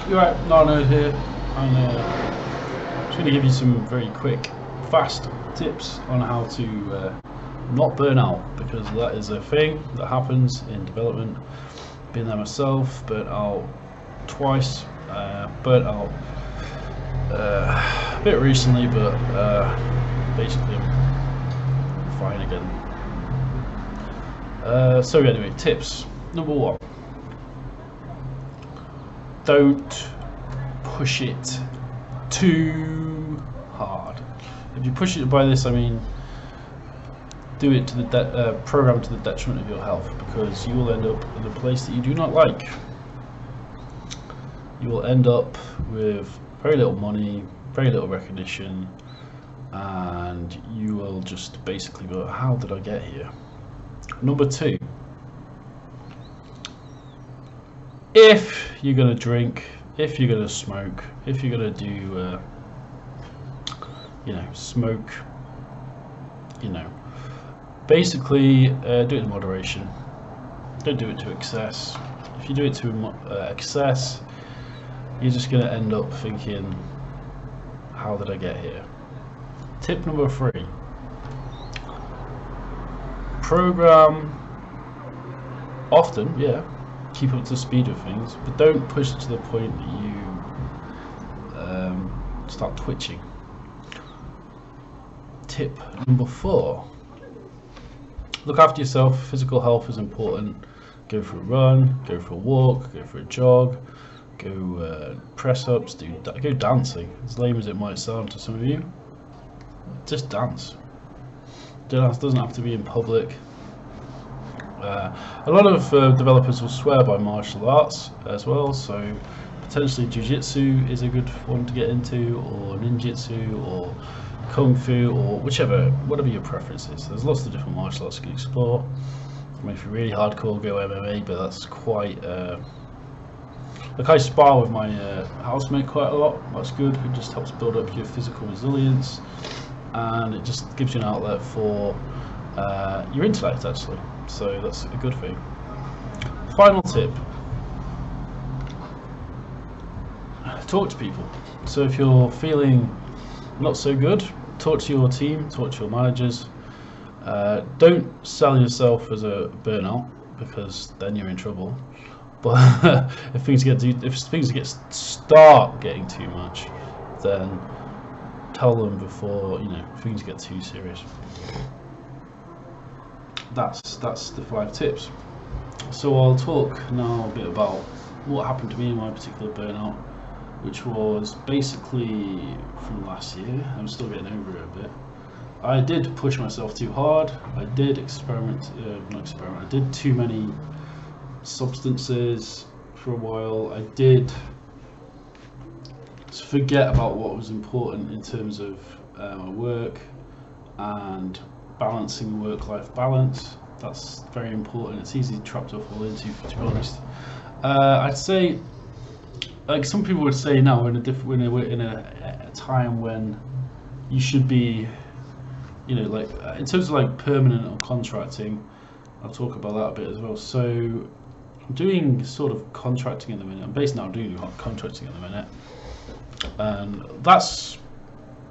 You're right, Narno here. I'm just going to give you some very quick, fast tips on how to not burn out, because that is a thing that happens in development. Been there myself, burnt out twice, burnt out a bit recently, but basically I'm fine again. So anyway, tips. Number one. Don't push it too hard. If you push it by this, I mean do it to the program to the detriment of your health, because you will end up in a place that you do not like. You will end up with very little money, very little recognition, and you will just basically go, how did I get here? Number two. If you're going to drink, if you're going to smoke, if you're going to do, smoke, basically do it in moderation. Don't do it to excess. If you do it to excess, you're just going to end up thinking, how did I get here? Tip number three. Program often, yeah. Keep up to speed with things, but don't push it to the point that you start twitching. Tip number four. Look after yourself. Physical health is important. Go for a run, go for a walk, go for a jog, go press ups, go dancing. As lame as it might sound to some of you, just dance. Dance doesn't have to be in public. A lot of developers will swear by martial arts as well, so potentially jiu-jitsu is a good one to get into, or ninjutsu, or kung fu, or whatever your preference is. There's lots of different martial arts you can explore. I mean, if you're really hardcore, go MMA, but that's quite like I spar with my housemate quite a lot. That's good. It just helps build up your physical resilience, and it just gives you an outlet for your intellect, actually. So that's a good thing. Final tip. Talk to people. So if you're feeling not so good, talk to your team, talk to your managers. Don't sell yourself as a burnout, because then you're in trouble. But if things start getting too much, then tell them before things get too serious. That's the 5 tips. So I'll talk now a bit about what happened to me in my particular burnout, which was basically from last year. I'm still getting over it a bit. I did push myself too hard. I did I did too many substances for a while. I did forget about what was important in terms of my work and balancing work-life balance. That's very important. It's easy to trap to fall into, to be honest. I'd say, like some people would say now, we're in a time when you should be, like in terms of like permanent or contracting. I'll talk about that a bit as well. So I'm doing sort of contracting at the minute. I'm based now doing contracting at the minute, and that's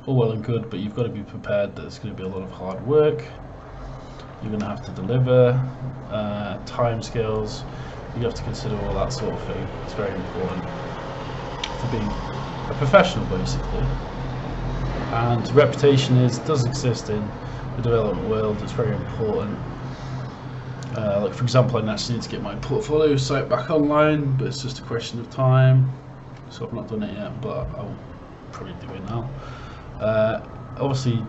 all well and good, but you've got to be prepared that it's going to be a lot of hard work. You're going to have to deliver time scales. You have to consider all that sort of thing. It's very important for being a professional, basically. And reputation does exist in the development world. It's very important. Like for example, I actually need to get my portfolio site back online, but it's just a question of time. So I've not done it yet, but I'll probably do it now. Obviously,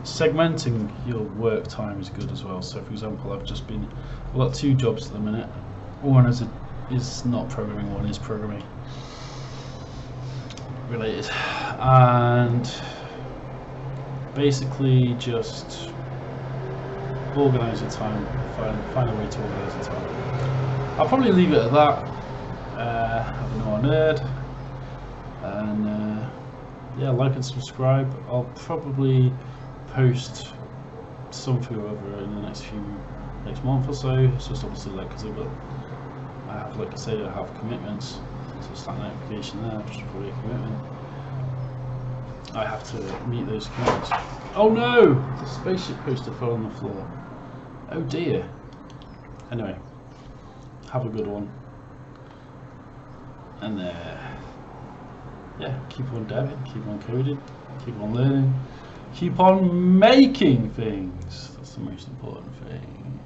segmenting your work time is good as well. So for example, I've got 2 jobs at the minute. One is not programming, one is programming related, and basically just organize your time, find a way to organize your time. I'll probably leave it at that. Have no nerd. And yeah, like and subscribe. I'll probably post something or other in the next month or so. It's just obviously like because I have like I say, I have commitments. So it's that notification there, which is probably a commitment. I have to meet those commitments. Oh no! The spaceship poster fell on the floor. Oh dear. Anyway, have a good one. And yeah, keep on deving, keep on coding, keep on learning, keep on making things. That's the most important thing.